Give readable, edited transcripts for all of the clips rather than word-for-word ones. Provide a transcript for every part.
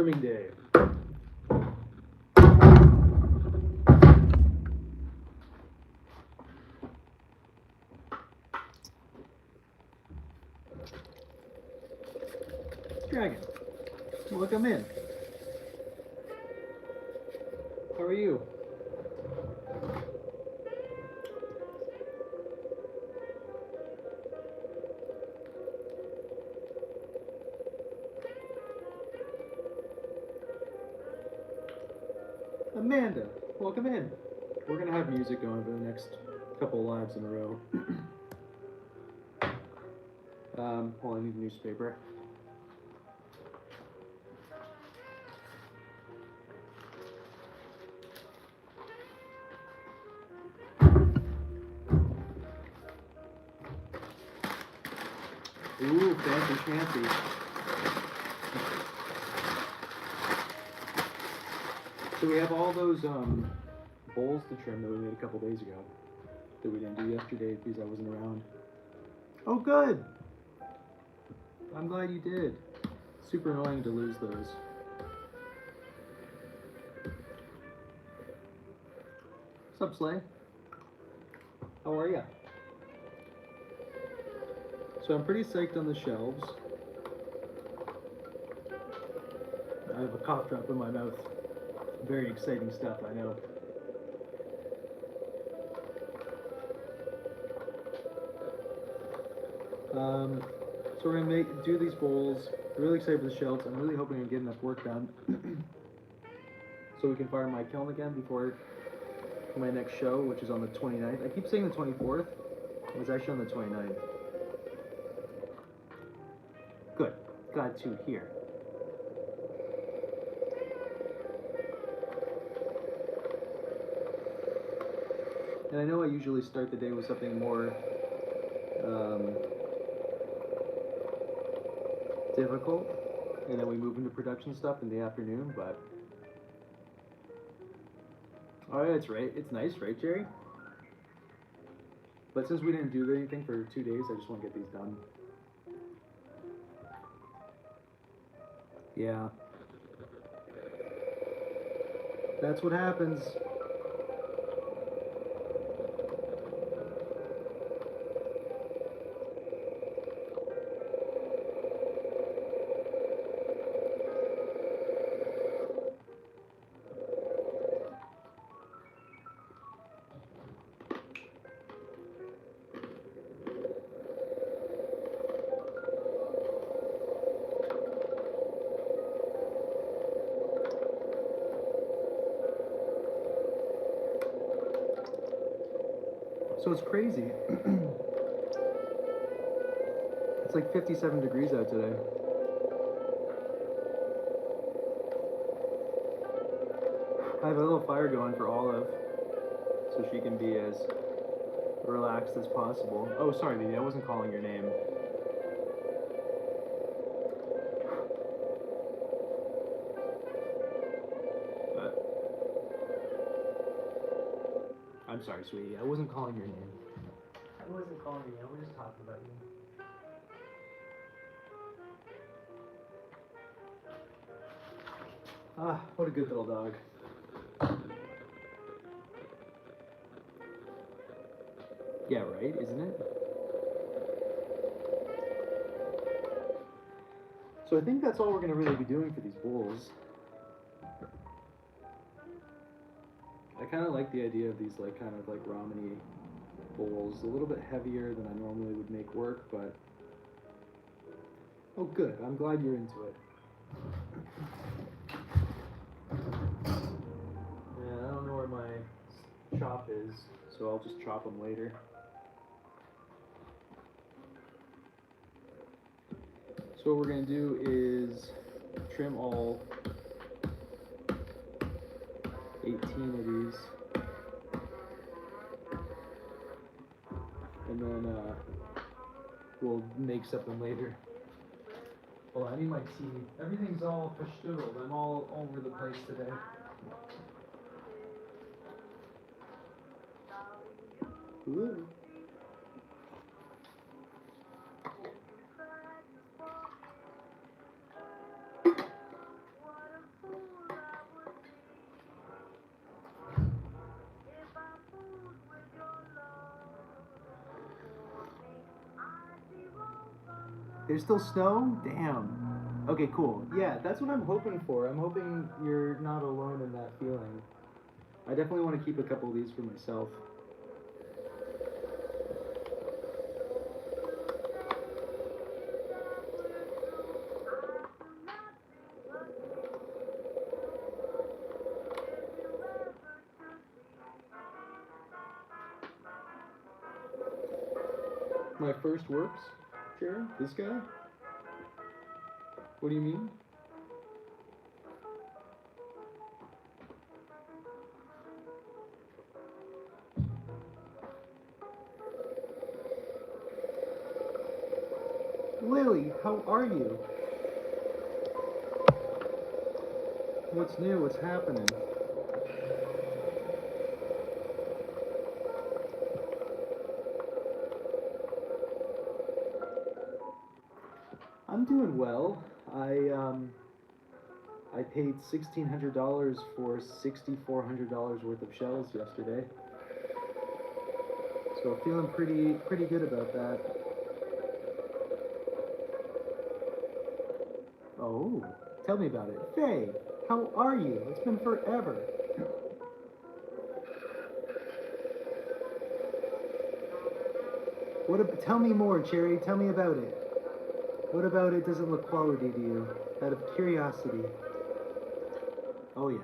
trimming day. Dragon, welcome in. How are you? Amanda, welcome in. We're gonna have music going for the next couple lives in a row. Well, I need a newspaper. Ooh, fancy schmancy. So we have all those bowls to trim that we made a couple days ago that we didn't do yesterday because I wasn't around. Oh, good. I'm glad you did. Super annoying to lose those. What's up, Slay? How are ya? So I'm pretty psyched on the shelves. I have a cough drop in my mouth. Very exciting stuff, I know. So we're gonna do these bowls. I'm really excited for the shelves. I'm really hoping I get enough work done so we can fire my kiln again before my next show, which is on the 29th. I keep saying the 24th. It's actually on the 29th. Good. Glad to hear. And I know I usually start the day with something more difficult, and then we move into production stuff in the afternoon, but oh, that's right. It's nice, right, Jerry? But since we didn't do anything for 2 days, I just want to get these done. Yeah. That's what happens. So it's crazy. It's like 57 degrees out today. I have a little fire going for Olive, so she can be as relaxed as possible. Oh, sorry, baby, I wasn't calling your name. But I'm sorry, sweetie, I wasn't calling your name. I wasn't calling you, I was just talking about you. Ah, what a good little dog. Yeah, right, isn't it? So I think that's all we're going to really be doing for these bowls. I kind of like the idea of these kind of ramen-y bowls. A little bit heavier than I normally would make work, but oh good, I'm glad you're into it. Yeah, I don't know where my chop is, so I'll just chop them later. So what we're going to do is trim all 18 of these, and then we'll make something later. Hold on, I need my tea. Everything's all verschtudelt. I'm all over the place today. Ooh. There's still snow? Damn. Okay, cool. Yeah, that's what I'm hoping for. I'm hoping you're not alone in that feeling. I definitely want to keep a couple of these for myself. My first works, Sharon? This guy? What do you mean? Lily, how are you? What's new? What's happening? I'm doing well. I paid $1,600 for $6,400 worth of shells yesterday. So feeling pretty good about that. Oh, tell me about it. Faye, how are you? It's been forever. Tell me more, Cherry. Tell me about it. What about it doesn't look quality to you? Out of curiosity. Oh yeah.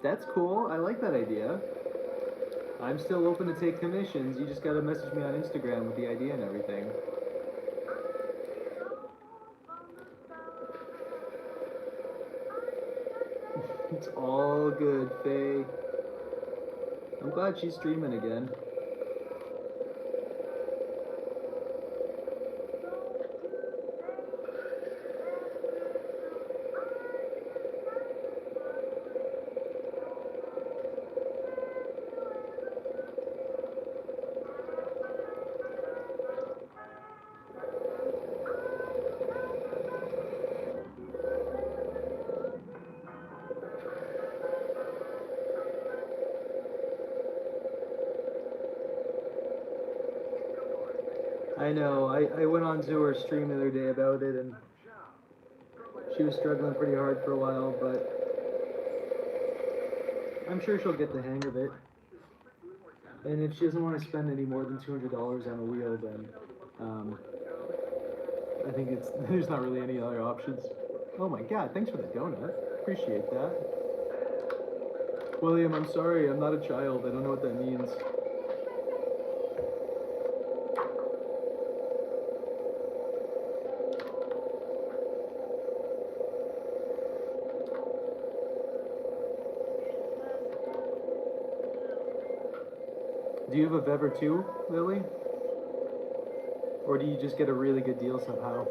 That's cool. I like that idea. I'm still open to take commissions. You just gotta message me on Instagram with the idea and everything. It's all good, Faye. I'm glad she's streaming again. I know. I went on to her stream the other day about it, and she was struggling pretty hard for a while, but I'm sure she'll get the hang of it. And if she doesn't want to spend any more than $200 on a wheel, then I think there's not really any other options. Oh my god, thanks for the donut. Appreciate that. William, I'm sorry, I'm not a child. I don't know what that means. Do you have a Vever too, Lily? Or do you just get a really good deal somehow?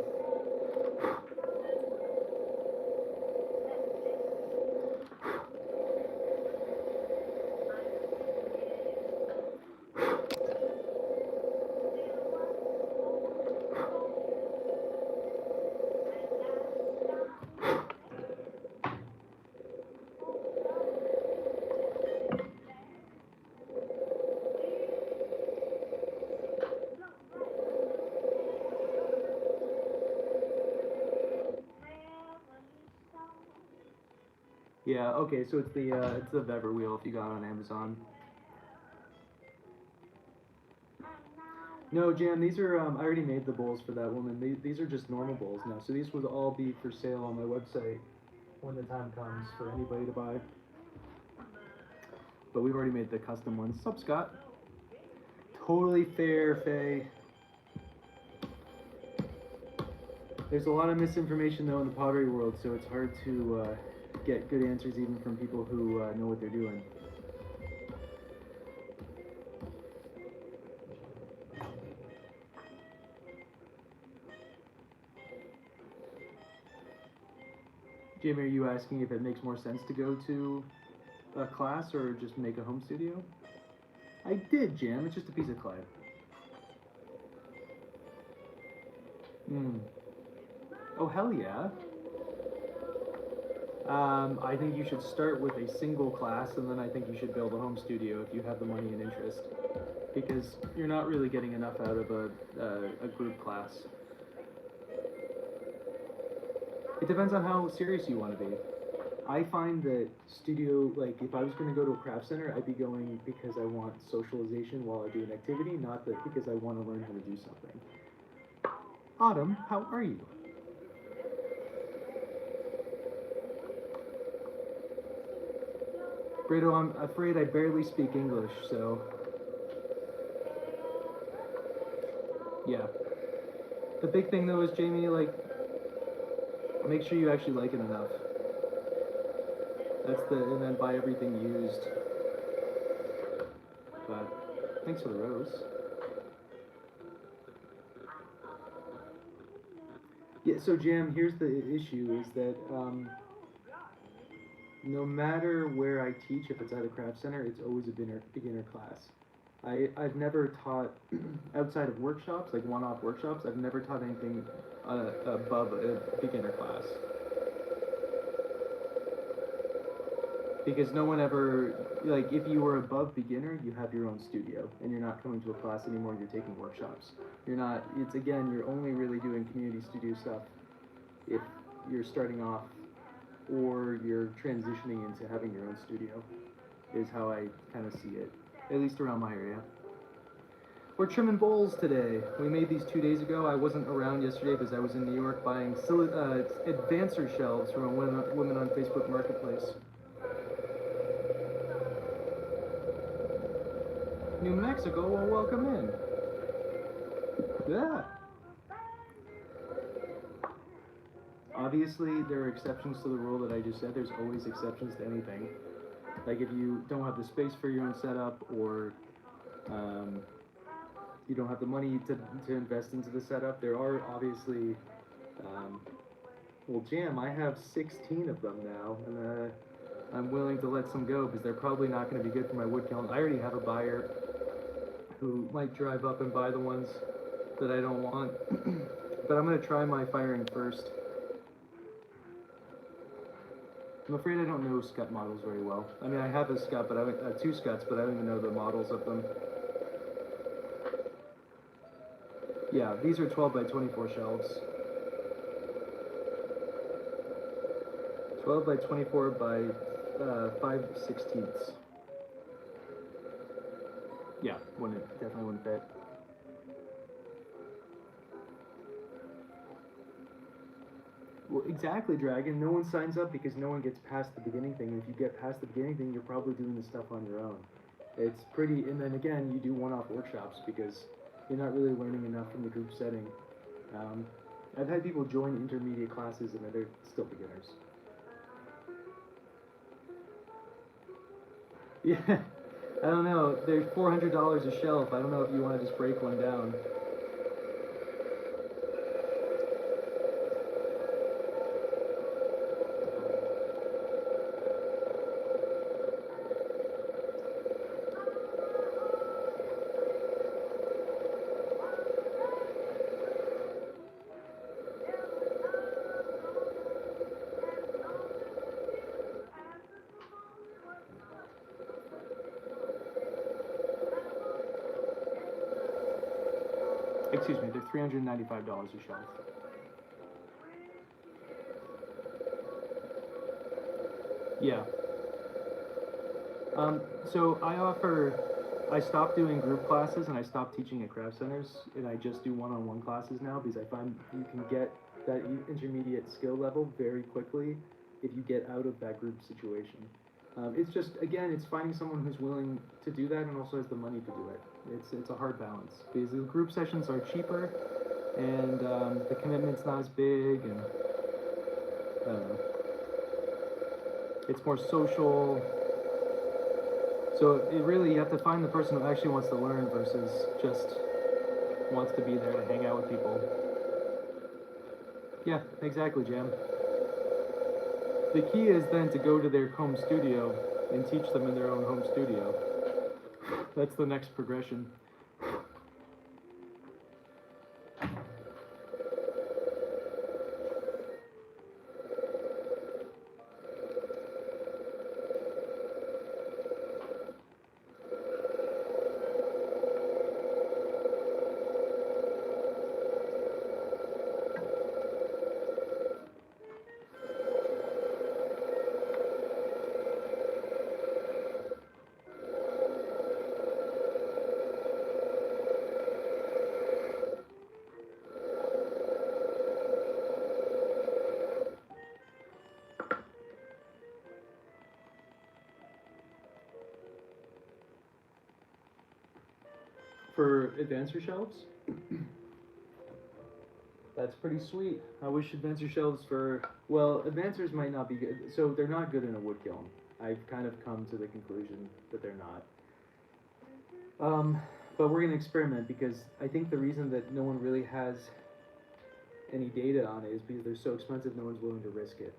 Yeah, okay, so it's the Vever wheel if you got it on Amazon. No, Jan, these are I already made the bowls for that woman. These are just normal bowls now. So these would all be for sale on my website when the time comes for anybody to buy. But we've already made the custom ones. Sup, Scott? Totally fair, Faye. There's a lot of misinformation though in the pottery world, so it's hard to get good answers even from people who know what they're doing. Jamie, are you asking if it makes more sense to go to a class or just make a home studio? I did, Jam. It's just a piece of clay. Oh, hell yeah. I think you should start with a single class, and then I think you should build a home studio if you have the money and interest, because you're not really getting enough out of a group class. It depends on how serious you want to be. I find that studio, like if I was going to go to a craft center, I'd be going because I want socialization while I do an activity, not that because I want to learn how to do something. Autumn, how are you? Brado, I'm afraid I barely speak English, so yeah. The big thing though is, Jamie, like, make sure you actually like it enough. And then buy everything used. But thanks for the rose. Yeah, so Jam, here's the issue is that no matter where I teach, if it's at a craft center, it's always a beginner class. I've never taught, outside of workshops, like one-off workshops, I've never taught anything above a beginner class. Because no one ever, like, if you were above beginner, you have your own studio, and you're not coming to a class anymore, you're taking workshops. You're not, it's again, you're only really doing community studio stuff if you're starting off or you're transitioning into having your own studio, is how I kind of see it, at least around my area. We're trimming bowls today. We made these 2 days ago. I wasn't around yesterday because I was in New York buying advancer shelves from a women on Facebook Marketplace. New Mexico, well, welcome in. Yeah. Obviously, there are exceptions to the rule that I just said. There's always exceptions to anything. Like if you don't have the space for your own setup, or you don't have the money to invest into the setup, there are obviously, well, Jam, I have 16 of them now, and I'm willing to let some go because they're probably not going to be good for my wood kiln. I already have a buyer who might drive up and buy the ones that I don't want, but I'm going to try my firing first. I'm afraid I don't know scut models very well. I mean, I have a scut, but two scuts, but I don't even know the models of them. Yeah, these are 12 by 24 shelves. 12 by 24 by 5/16. Yeah, definitely wouldn't fit. Well, exactly, Dragon. No one signs up because no one gets past the beginning thing. And if you get past the beginning thing, you're probably doing the stuff on your own. It's pretty, and then again, you do one-off workshops because you're not really learning enough from the group setting. I've had people join intermediate classes and they're still beginners. Yeah, I don't know. They're $400 a shelf. I don't know if you want to just break one down. Excuse me, they're $395 a shelf. Yeah. So I stopped doing group classes and I stopped teaching at craft centers, and I just do one-on-one classes now because I find you can get that intermediate skill level very quickly if you get out of that group situation. It's just, again, it's finding someone who's willing to do that and also has the money to do it. It's a hard balance because the group sessions are cheaper and the commitment's not as big, and it's more social. So it really, you have to find the person who actually wants to learn versus just wants to be there to hang out with people. Yeah, exactly, Jam. The key is then to go to their home studio and teach them in their own home studio. That's the next progression. For advancer shelves? That's pretty sweet. I wish advancer shelves for, well, advancers might not be good. So they're not good in a wood kiln. I've kind of come to the conclusion that they're not. But we're going to experiment because I think the reason that no one really has any data on it is because they're so expensive, no one's willing to risk it.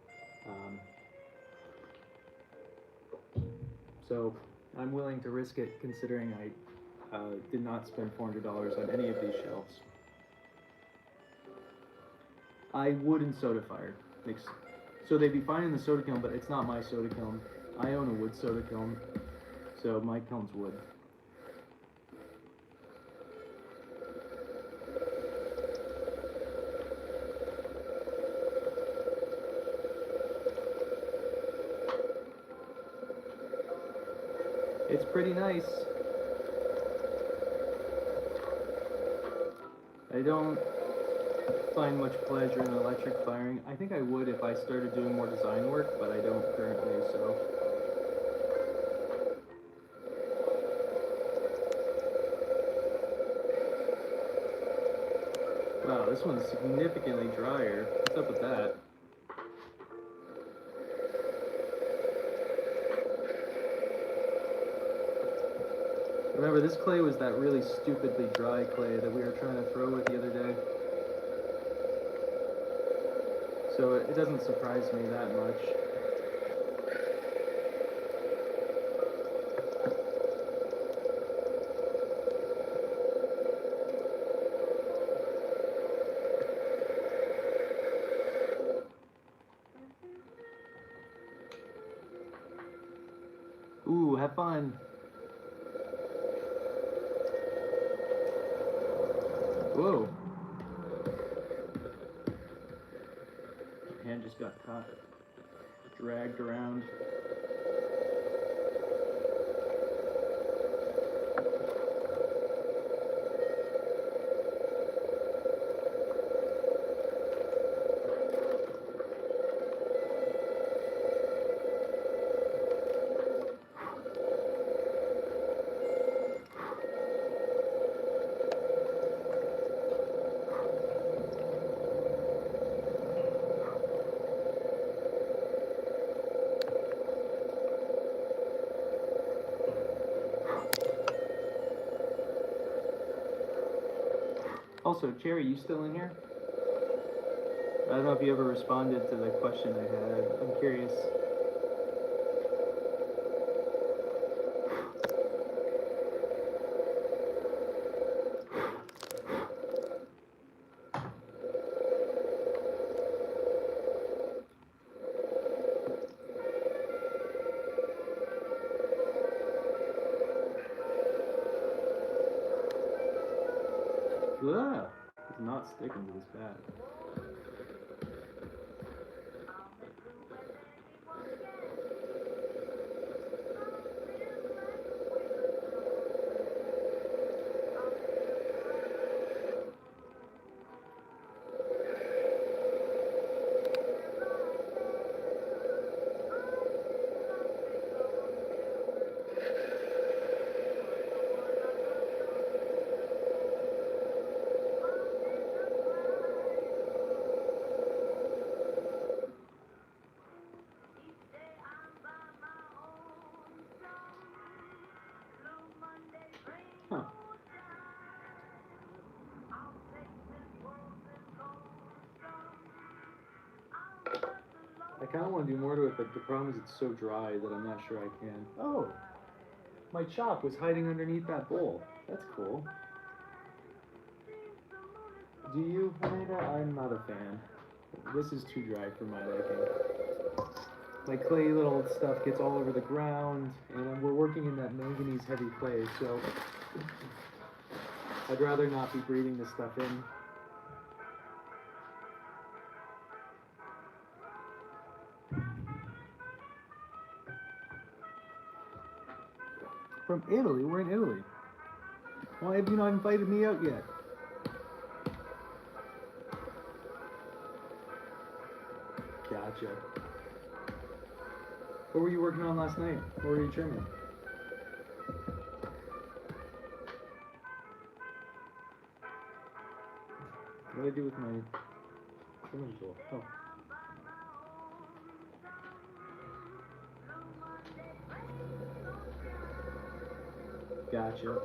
So I'm willing to risk it considering I did not spend $400 on any of these shelves. I would in soda fire. So they'd be fine in the soda kiln, but it's not my soda kiln. I own a wood soda kiln, so my kiln's wood. It's pretty nice. I don't find much pleasure in electric firing. I think I would if I started doing more design work, but I don't currently, so. Wow, this one's significantly drier. What's up with that? Remember, this clay was that really stupidly dry clay that we were trying to throw with the other day. So it doesn't surprise me that much. Ooh, have fun. Whoa. My hand just got caught, dragged around. Also, Cherry, you still in here? I don't know if you ever responded to the question I had. I'm curious. Ugh, it's not sticking to this pad. Huh. I kind of want to do more to it, but the problem is it's so dry that I'm not sure I can. Oh, my chop was hiding underneath that bowl. That's cool. Do you, Amanda? I'm not a fan. This is too dry for my liking. My clay little stuff gets all over the ground, and we're working in that manganese heavy clay, so I'd rather not be breathing this stuff in. From Italy? We're in Italy. Why have you not invited me out yet? Gotcha. What were you working on last night? What were you trimming? do I do with my trimming tool? Oh. Gotcha.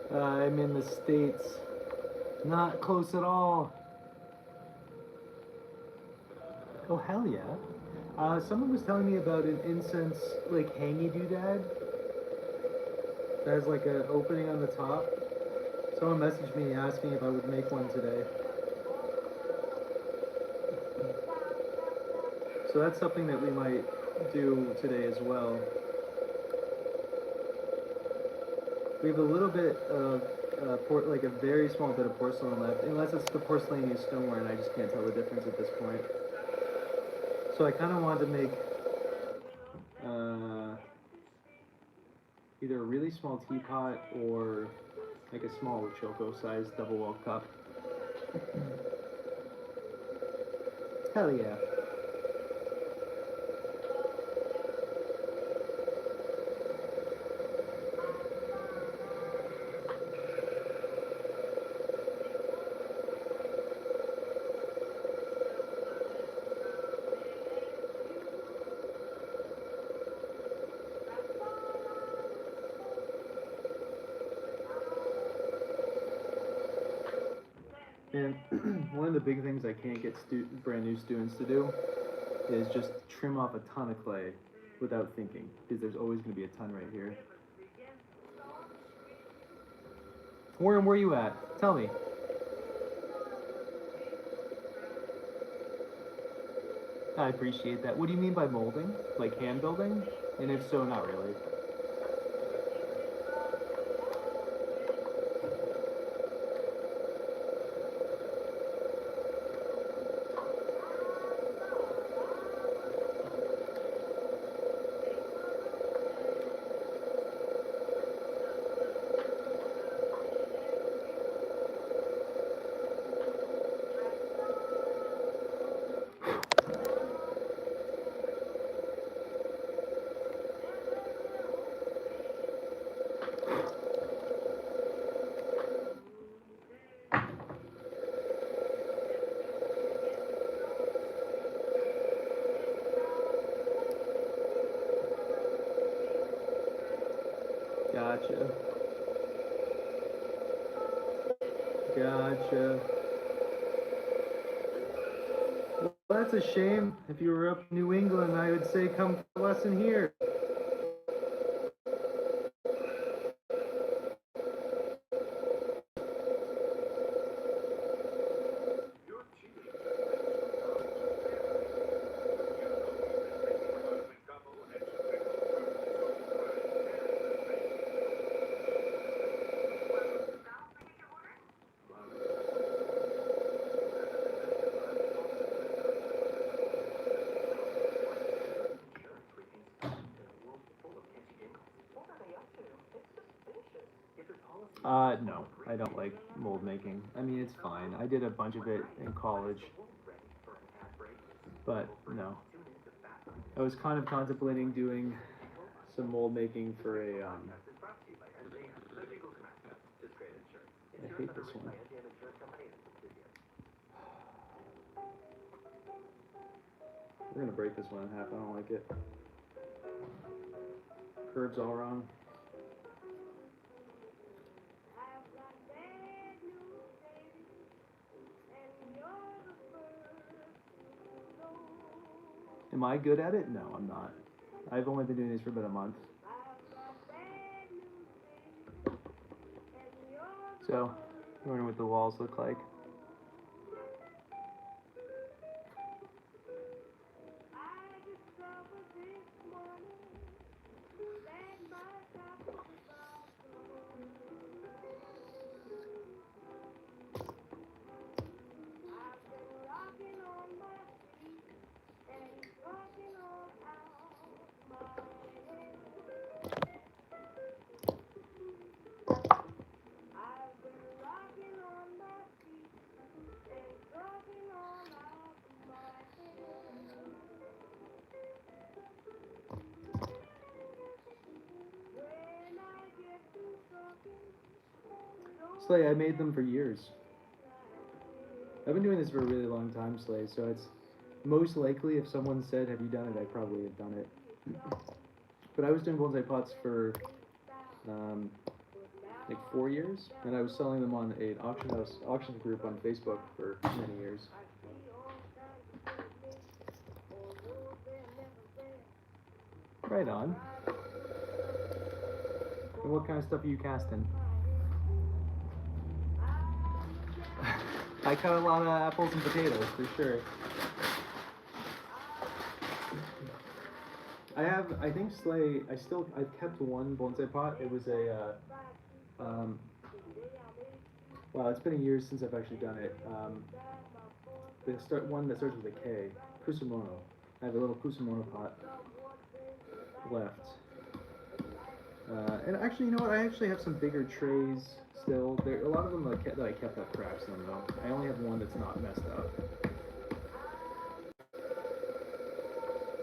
I'm in the States. Not close at all. Oh, hell yeah. Someone was telling me about an incense, like, hangy doodad that has, like, an opening on the top. Someone messaged me asking if I would make one today. So that's something that we might do today as well. We have a little bit of, like a very small bit of porcelain left, unless it's the porcelainious stoneware, and I just can't tell the difference at this point. So I kind of wanted to make either a really small teapot or like a small choco-sized double wall cup. Hell yeah. And one of the big things I can't get brand new students to do is just trim off a ton of clay without thinking, because there's always going to be a ton right here. Warren, where are you at? Tell me. I appreciate that. What do you mean by molding? Like hand building? And if so, not really. Gotcha. Gotcha. Well, that's a shame. If you were up in New England, I would say come for a lesson here. No, I don't like mold making. I mean, it's fine. I did a bunch of it in college, but no. I was kind of contemplating doing some mold making for a, I hate this one. We're gonna break this one in half, I don't like it. Curves all wrong. Am I good at it? No, I'm not. I've only been doing this for about a month. So, wondering what the walls look like. Slay, I made them for years. I've been doing this for a really long time, Slay, so it's most likely if someone said, have you done it, I probably have done it. But I was doing bonsai pots for like 4 years, and I was selling them on an auction group on Facebook for many years. Right on. And what kind of stuff are you casting? I cut a lot of apples and potatoes, for sure. I think Slay, I've kept one bonsai pot. It was a, well, it's been a year since I've actually done it. One that starts with a K, Kusumono. I have a little Kusumono pot left. And actually, you know what? I actually have some bigger trays still. A lot of them that I kept up cracks in them though. I only have one that's not messed up.